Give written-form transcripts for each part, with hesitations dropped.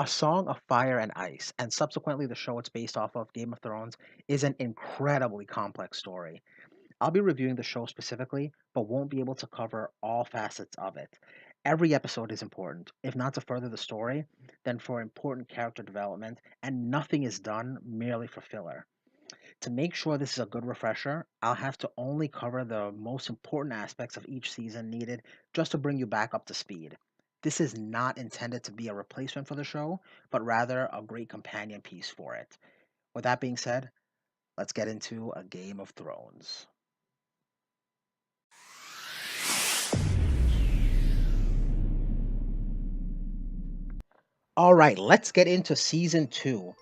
A Song of Fire and Ice, and subsequently the show it's based off of, Game of Thrones, is an incredibly complex story. I'll be reviewing the show specifically, but won't be able to cover all facets of it. Every episode is important, if not to further the story, then for important character development, and nothing is done merely for filler. To make sure this is a good refresher, I'll have to only cover the most important aspects of each season needed just to bring you back up to speed. This is not intended to be a replacement for the show, but rather a great companion piece for it. With that being said, let's get into A Game of Thrones. All right, let's get into season 2.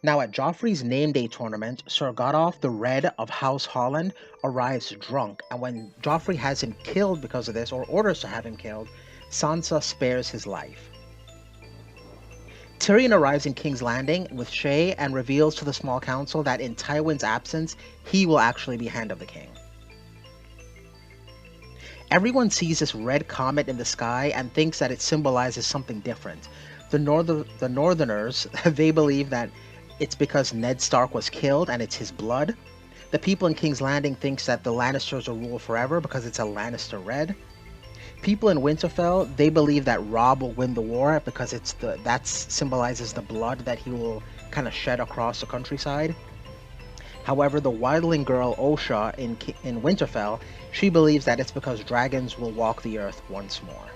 Now, at Joffrey's name day tournament, Sir Godolph the Red of House Holland arrives drunk, and when Joffrey has him killed because of this, or orders to have him killed, Sansa spares his life. Tyrion arrives in King's Landing with Shae and reveals to the small council that in Tywin's absence, he will actually be Hand of the King. Everyone sees this red comet in the sky and thinks that it symbolizes something different. The Northerners, they believe that it's because Ned Stark was killed and it's his blood. The people in King's Landing thinks that the Lannisters will rule forever because it's a Lannister red. People in Winterfell, they believe that Robb will win the war because that symbolizes the blood that he will kind of shed across the countryside. However, the wildling girl Osha in Winterfell, she believes that it's because dragons will walk the earth once more.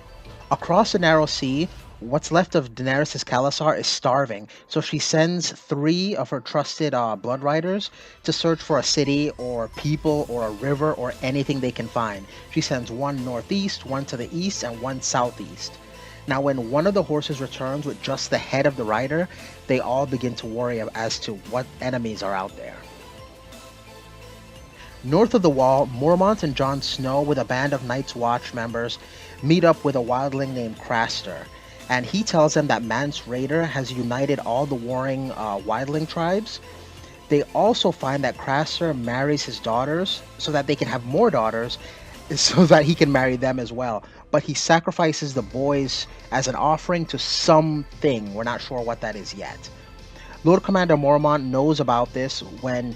Across the Narrow Sea, what's left of Daenerys' Khalasar is starving, so she sends 3 of her trusted blood riders to search for a city or people or a river or anything they can find. She sends 1 northeast, 1 to the east, and 1 southeast. Now, when one of the horses returns with just the head of the rider, they all begin to worry as to what enemies are out there. North of the Wall, Mormont and Jon Snow with a band of Night's Watch members meet up with a wildling named Craster, and he tells them that Mance Rayder has united all the warring wildling tribes. They also find that Craster marries his daughters so that they can have more daughters, so that he can marry them as well. But he sacrifices the boys as an offering to something. We're not sure what that is yet. Lord Commander Mormont knows about this when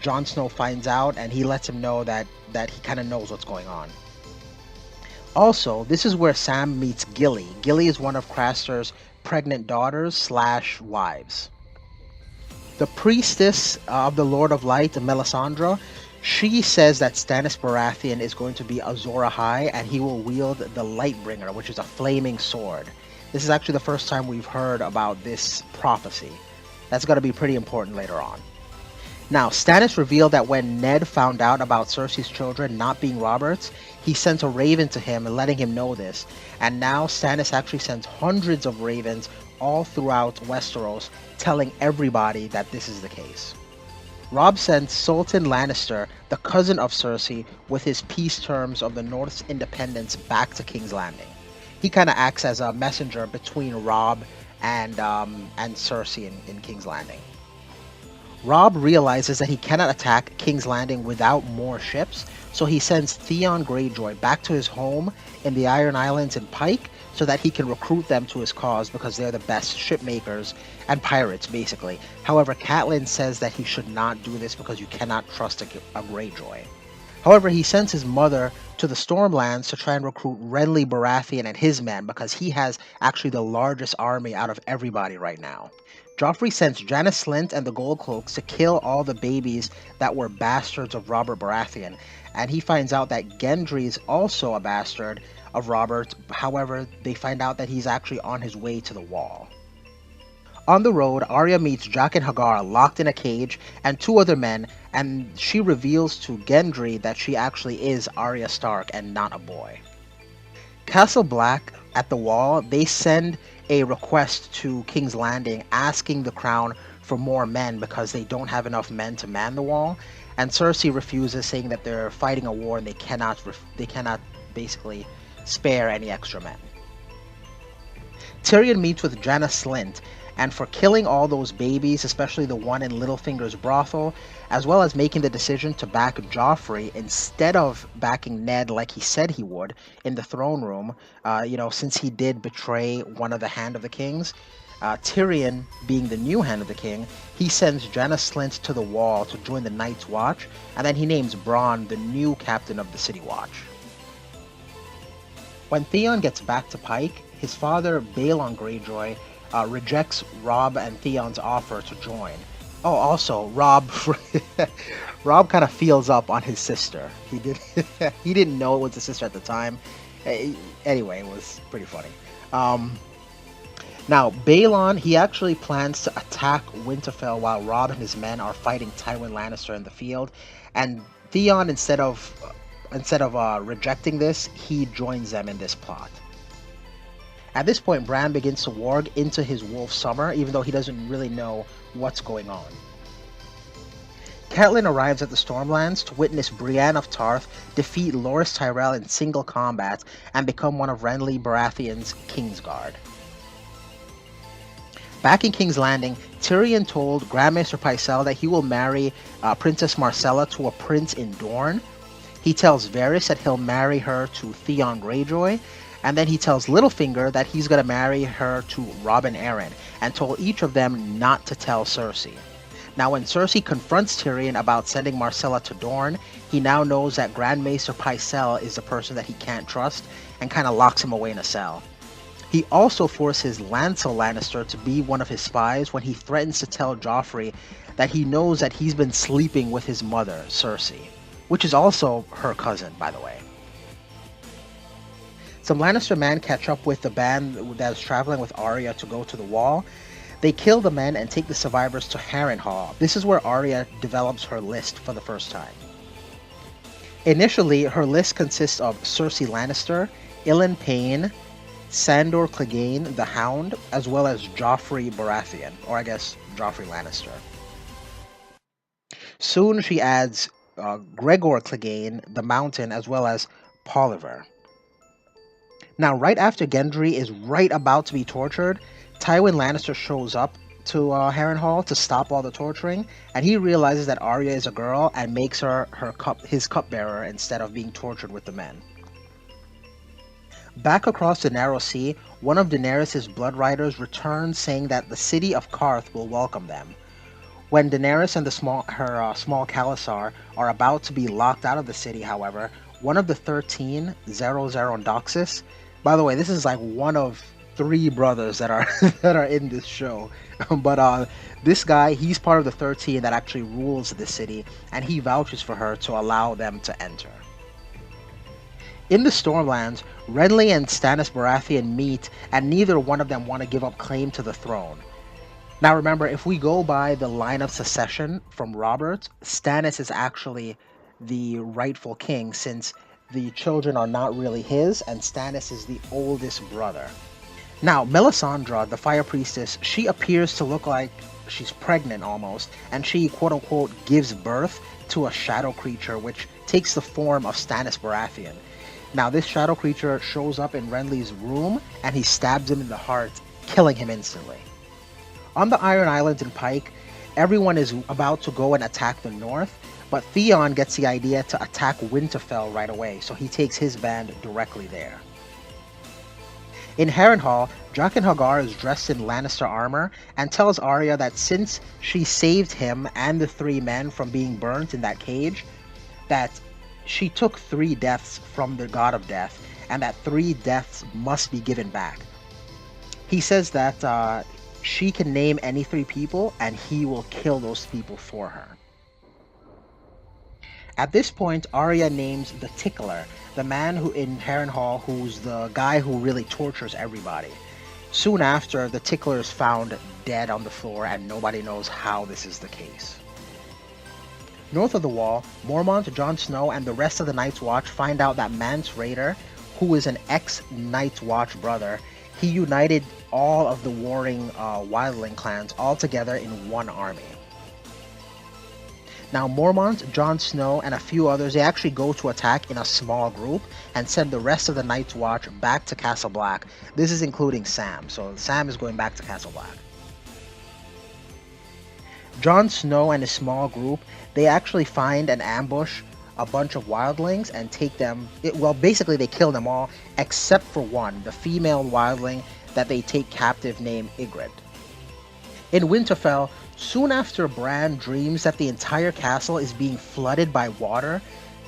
Jon Snow finds out, and he lets him know that he kind of knows what's going on. Also, this is where Sam meets Gilly. Gilly is one of Craster's pregnant daughters / wives. The priestess of the Lord of Light, Melisandre, she says that Stannis Baratheon is going to be Azor Ahai, and he will wield the Lightbringer, which is a flaming sword. This is actually the first time we've heard about this prophecy. That's going to be pretty important later on. Now, Stannis revealed that when Ned found out about Cersei's children not being Robert's, he sent a raven to him letting him know this. And now Stannis actually sends hundreds of ravens all throughout Westeros telling everybody that this is the case. Robb sends Sultan Lannister, the cousin of Cersei, with his peace terms of the North's independence back to King's Landing. He kind of acts as a messenger between Robb and Cersei in King's Landing. Robb realizes that he cannot attack King's Landing without more ships, so he sends Theon Greyjoy back to his home in the Iron Islands in Pike so that he can recruit them to his cause because they're the best ship makers and pirates, basically. However, Catelyn says that he should not do this because you cannot trust a Greyjoy. However, he sends his mother to the Stormlands to try and recruit Renly Baratheon and his men because he has actually the largest army out of everybody right now. Joffrey sends Janos Slynt and the Goldcloaks to kill all the babies that were bastards of Robert Baratheon, and he finds out that Gendry is also a bastard of Robert. However, they find out that he's actually on his way to the Wall. On the road, Arya meets Jaqen H'ghar locked in a cage and 2 other men, and she reveals to Gendry that she actually is Arya Stark and not a boy. Castle Black at the Wall, they send a request to King's Landing asking the crown for more men because they don't have enough men to man the wall, and Cersei refuses, saying that they're fighting a war and they cannot basically spare any extra men. Tyrion meets with Janos Slynt, and for killing all those babies, especially the one in Littlefinger's brothel, as well as making the decision to back Joffrey instead of backing Ned like he said he would in the throne room, since he did betray one of the Hand of the Kings, Tyrion, being the new Hand of the King, he sends Jaina Slint to the Wall to join the Night's Watch, and then he names Bronn the new captain of the City Watch. When Theon gets back to Pike, his father, Balon Greyjoy, rejects Robb and Theon's offer to join. Oh, also, Robb Robb kind of feels up on his sister. He didn't know it was his sister at the time. Anyway, it was pretty funny. Now, Balon, he actually plans to attack Winterfell while Robb and his men are fighting Tywin Lannister in the field, and Theon, instead of rejecting this, he joins them in this plot. At this point, Bran begins to warg into his wolf summer, even though he doesn't really know what's going on. Catelyn arrives at the Stormlands to witness Brienne of Tarth defeat Loras Tyrell in single combat and become one of Renly Baratheon's Kingsguard. Back in King's Landing, Tyrion told Grandmaster Pycelle that he will marry Princess Marcella to a prince in Dorne. He tells Varys that he'll marry her to Theon Greyjoy, and then he tells Littlefinger that he's going to marry her to Robin Arryn, and told each of them not to tell Cersei. Now, when Cersei confronts Tyrion about sending Marcella to Dorne, he now knows that Grandmaster Pycelle is the person that he can't trust, and kind of locks him away in a cell. He also forces Lancel Lannister to be one of his spies when he threatens to tell Joffrey that he knows that he's been sleeping with his mother, Cersei, which is also her cousin, by the way. Some Lannister men catch up with the band that is traveling with Arya to go to the Wall. They kill the men and take the survivors to Harrenhal. This is where Arya develops her list for the first time. Initially, her list consists of Cersei Lannister, Ilyn Payne, Sandor Clegane the Hound, as well as Joffrey Baratheon, or I guess Joffrey Lannister. Soon she adds Gregor Clegane the Mountain, as well as Polliver. Now, right after Gendry is right about to be tortured, Tywin Lannister shows up to Harrenhal to stop all the torturing, and he realizes that Arya is a girl and makes her his cupbearer instead of being tortured with the men. Back across the Narrow Sea, one of Daenerys' blood riders returns saying that the city of Qarth will welcome them. When Daenerys and her small Khalasar are about to be locked out of the city, however, one of the 13, Zeroxis, by the way, this is like one of 3 brothers that are that are in this show, but this guy, he's part of the 13 that actually rules the city, and he vouches for her to allow them to enter. In the Stormlands, Renly and Stannis Baratheon meet, and neither one of them want to give up claim to the throne. Now remember, if we go by the line of succession from Robert, Stannis is actually the rightful king, since the children are not really his, and Stannis is the oldest brother. Now, Melisandre, the Fire Priestess, she appears to look like she's pregnant almost, and she quote-unquote gives birth to a shadow creature which takes the form of Stannis Baratheon. Now, this shadow creature shows up in Renly's room, and he stabs him in the heart, killing him instantly. On the Iron Islands in Pike, everyone is about to go and attack the north, but Theon gets the idea to attack Winterfell right away, so he takes his band directly there. In Harrenhal, Jaqen H'ghar is dressed in Lannister armor and tells Arya that since she saved him and the 3 men from being burnt in that cage, that she took 3 deaths from the god of death, and that 3 deaths must be given back. He says that she can name any 3 people, and he will kill those people for her. At this point, Arya names the Tickler, the man who in Harrenhal who's the guy who really tortures everybody. Soon after, the Tickler is found dead on the floor, and nobody knows how this is the case. North of the Wall, Mormont, Jon Snow, and the rest of the Night's Watch find out that Mance Rayder, who is an ex-Night's Watch brother, he united all of the warring wildling clans all together in one army. Now, Mormont, Jon Snow, and a few others, they actually go to attack in a small group and send the rest of the Night's Watch back to Castle Black. This is including Sam, so Sam is going back to Castle Black. Jon Snow and his small group, they actually find and ambush a bunch of wildlings and take them, basically they kill them all, except for one, the female wildling that they take captive named Ygritte. In Winterfell, soon after Bran dreams that the entire castle is being flooded by water,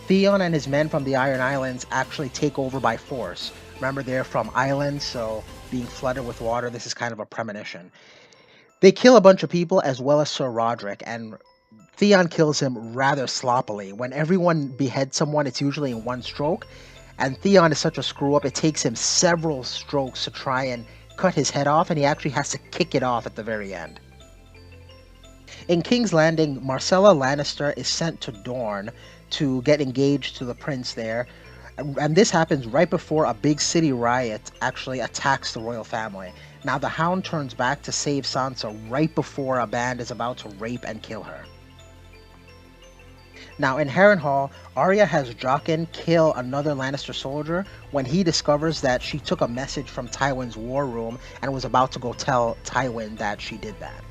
Theon and his men from the Iron Islands actually take over by force. Remember, they're from islands, so being flooded with water, this is kind of a premonition. They kill a bunch of people as well as Sir Roderick, and Theon kills him rather sloppily. When everyone beheads someone, it's usually in one stroke, and Theon is such a screw up, it takes him several strokes to try and cut his head off, and he actually has to kick it off at the very end. In King's Landing, Marcella Lannister is sent to Dorne to get engaged to the prince there, and this happens right before a big city riot actually attacks the royal family. Now the Hound turns back to save Sansa right before a band is about to rape and kill her. Now in Harrenhal, Arya has Jaqen kill another Lannister soldier when he discovers that she took a message from Tywin's war room and was about to go tell Tywin that she did that.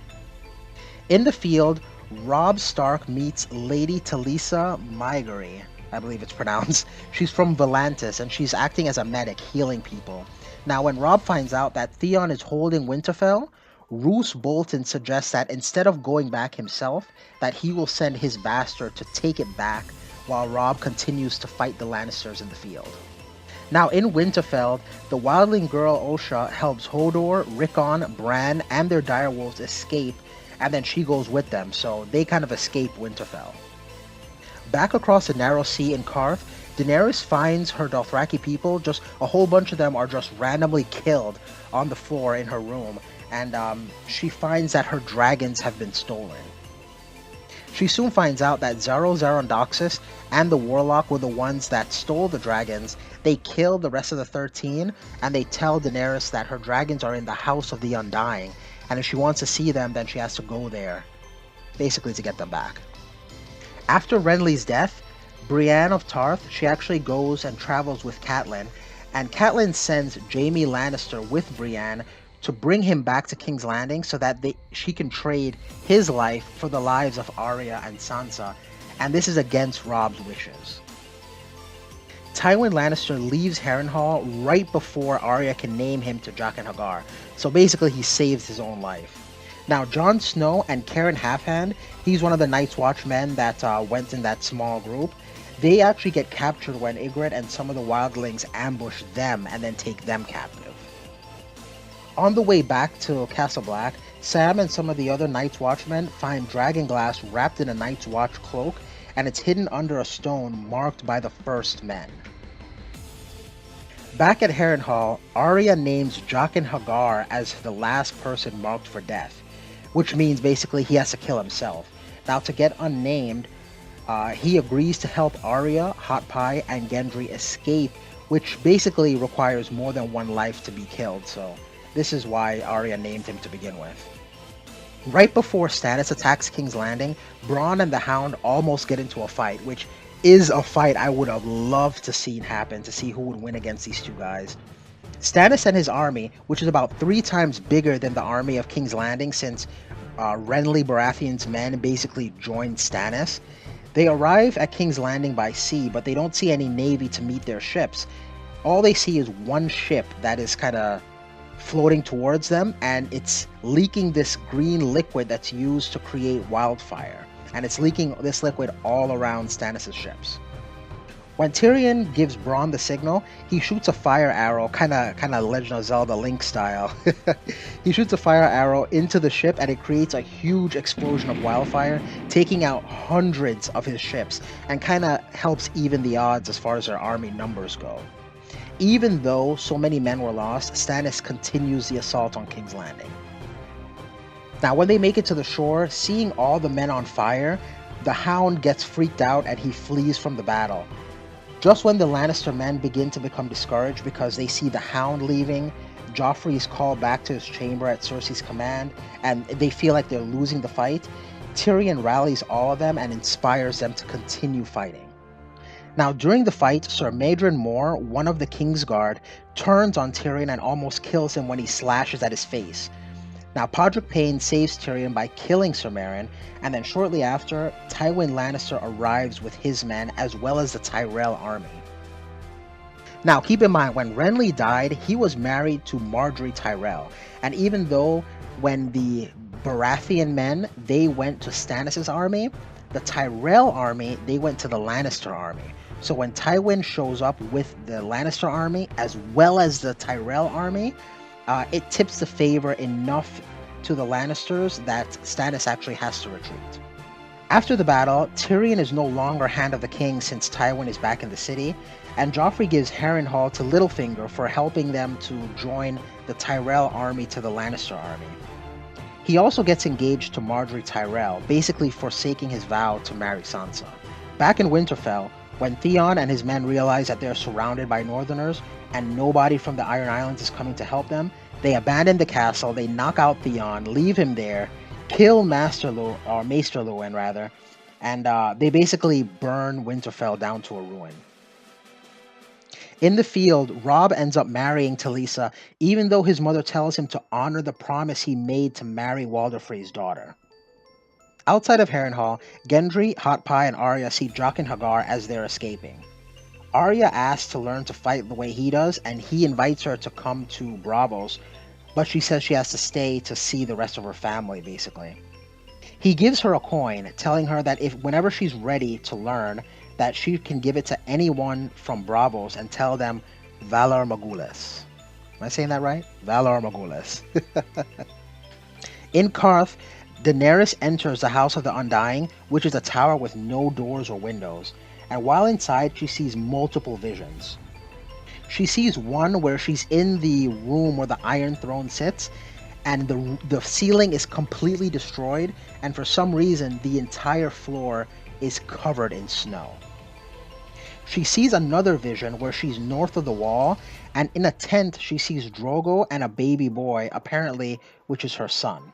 In the field, Robb Stark meets Lady Talisa Maegori, I believe it's pronounced. She's from Volantis and she's acting as a medic, healing people. Now when Robb finds out that Theon is holding Winterfell, Roose Bolton suggests that instead of going back himself, that he will send his bastard to take it back while Robb continues to fight the Lannisters in the field. Now in Winterfell, the wildling girl Osha helps Hodor, Rickon, Bran, and their direwolves escape, and then she goes with them, so they kind of escape Winterfell. Back across the Narrow Sea in Qarth, Daenerys finds her Dothraki people, just a whole bunch of them are just randomly killed on the floor in her room, and she finds that her dragons have been stolen. She soon finds out that Xaro Xarondoxus and the Warlock were the ones that stole the dragons. They kill the rest of the 13, and they tell Daenerys that her dragons are in the House of the Undying, and if she wants to see them, then she has to go there, basically to get them back. After Renly's death, Brienne of Tarth, she actually goes and travels with Catelyn, and Catelyn sends Jaime Lannister with Brienne to bring him back to King's Landing so that she can trade his life for the lives of Arya and Sansa, and this is against Robb's wishes. Tywin Lannister leaves Harrenhal right before Arya can name him to Jaqen H'ghar, so basically he saves his own life. Now Jon Snow and Karen Halfhand, he's one of the Night's Watch men that went in that small group. They actually get captured when Ygritte and some of the wildlings ambush them and then take them captive. On the way back to Castle Black, Sam and some of the other Night's Watchmen find Dragonglass wrapped in a Night's Watch cloak, and it's hidden under a stone marked by the first men. Back at Harrenhal, Arya names Jaqen H'ghar as the last person marked for death, which means basically he has to kill himself. Now to get unnamed, he agrees to help Arya, Hot Pie, and Gendry escape, which basically requires more than one life to be killed, so this is why Arya named him to begin with. Right before Stannis attacks King's Landing, Bronn and the Hound almost get into a fight, which is a fight I would have loved to see happen, to see who would win against these two guys. Stannis and his army, which is about 3 times bigger than the army of King's Landing since Renly Baratheon's men basically joined Stannis, they arrive at King's Landing by sea, but they don't see any navy to meet their ships. All they see is one ship that is kind of floating towards them, and it's leaking this green liquid that's used to create wildfire, and it's leaking this liquid all around Stannis' ships. When Tyrion gives Bronn the signal, he shoots a fire arrow, kind of Legend of Zelda Link style. He shoots a fire arrow into the ship, and it creates a huge explosion of wildfire, taking out hundreds of his ships, and kind of helps even the odds as far as their army numbers go. Even though so many men were lost, Stannis continues the assault on King's Landing. Now when they make it to the shore, seeing all the men on fire, the Hound gets freaked out and he flees from the battle. Just when the Lannister men begin to become discouraged because they see the Hound leaving, Joffrey is called back to his chamber at Cersei's command, and they feel like they're losing the fight, Tyrion rallies all of them and inspires them to continue fighting. Now during the fight, Sir Maedren Moore, one of the Kingsguard, turns on Tyrion and almost kills him when he slashes at his face. Now Podrick Payne saves Tyrion by killing Sir Meryn, and then shortly after, Tywin Lannister arrives with his men as well as the Tyrell army. Now keep in mind, when Renly died, he was married to Margaery Tyrell, and even though when the Baratheon men, they went to Stannis' army. The Tyrell army, they went to the Lannister army. So when Tywin shows up with the Lannister army as well as the Tyrell army, it tips the favor enough to the Lannisters that Stannis actually has to retreat. After the battle, Tyrion is no longer Hand of the King since Tywin is back in the city, and Joffrey gives Harrenhal to Littlefinger for helping them to join the Tyrell army to the Lannister army. He also gets engaged to Marjorie Tyrell, basically forsaking his vow to marry Sansa. Back in Winterfell, when Theon and his men realize that they're surrounded by Northerners and nobody from the Iron Islands is coming to help them, they abandon the castle, they knock out Theon, leave him there, kill Maester Luwin rather, and they basically burn Winterfell down to a ruin. In the field, Robb ends up marrying Talisa, even though his mother tells him to honor the promise he made to marry Walder Frey's daughter. Outside of Harrenhal, Gendry, Hot Pie, and Arya see Jaqen H'ghar as they're escaping. Arya asks to learn to fight the way he does, and he invites her to come to Braavos, but she says she has to stay to see the rest of her family, basically. He gives her a coin, telling her that whenever she's ready to learn, that she can give it to anyone from Braavos and tell them Valar Morghulis. Am I saying that right? Valar Morghulis. In Qarth, Daenerys enters the House of the Undying, which is a tower with no doors or windows, and while inside she sees multiple visions. She sees one where she's in the room where the Iron Throne sits, and the ceiling is completely destroyed, and for some reason the entire floor is covered in snow. She sees another vision where she's north of the wall, and in a tent she sees Drogo and a baby boy, apparently, which is her son.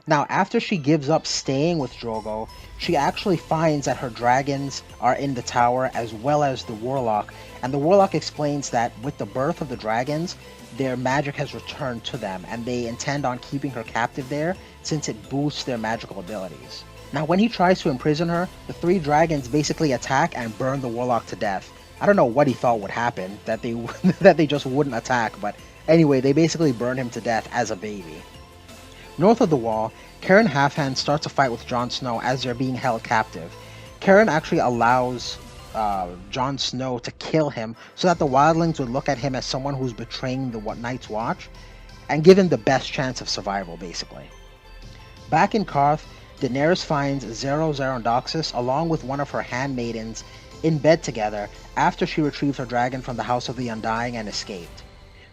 Now, after she gives up staying with Drogo, she actually finds that her dragons are in the tower as well as the Warlock, and the Warlock explains that with the birth of the dragons, their magic has returned to them, and they intend on keeping her captive there since it boosts their magical abilities. Now, when he tries to imprison her, the three dragons basically attack and burn the Warlock to death. I don't know what he thought would happen, that they just wouldn't attack, but anyway, they basically burn him to death as a baby. North of the wall, Qhorin Halfhand starts a fight with Jon Snow as they're being held captive. Qhorin actually allows Jon Snow to kill him so that the wildlings would look at him as someone who's betraying the Night's Watch and give him the best chance of survival, basically. Back in Qarth, Daenerys finds Zero Zarondoxus along with one of her handmaidens in bed together after she retrieved her dragon from the House of the Undying and escaped.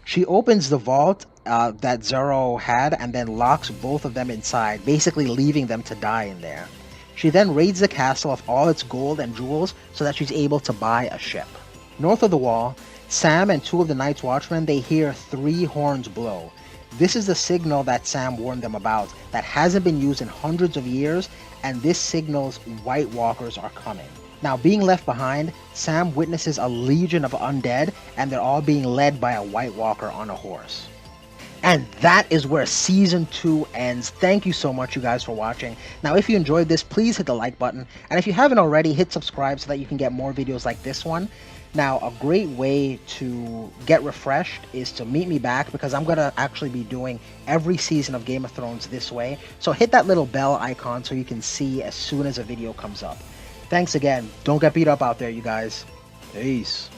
She opens the vault that Zero had and then locks both of them inside, basically leaving them to die in there. She then raids the castle of all its gold and jewels so that she's able to buy a ship. North of the wall, Sam and two of the Night's Watchmen, they hear 3 horns blow. This is the signal that Sam warned them about that hasn't been used in hundreds of years, and this signals White Walkers are coming. Now, being left behind, Sam witnesses a legion of undead, and they're all being led by a White Walker on a horse. And that is where Season 2 ends. Thank you so much, you guys, for watching. Now, if you enjoyed this, please hit the like button. And if you haven't already, hit subscribe so that you can get more videos like this one. Now, a great way to get refreshed is to meet me back, because I'm going to actually be doing every season of Game of Thrones this way. So hit that little bell icon so you can see as soon as a video comes up. Thanks again. Don't get beat up out there, you guys. Peace.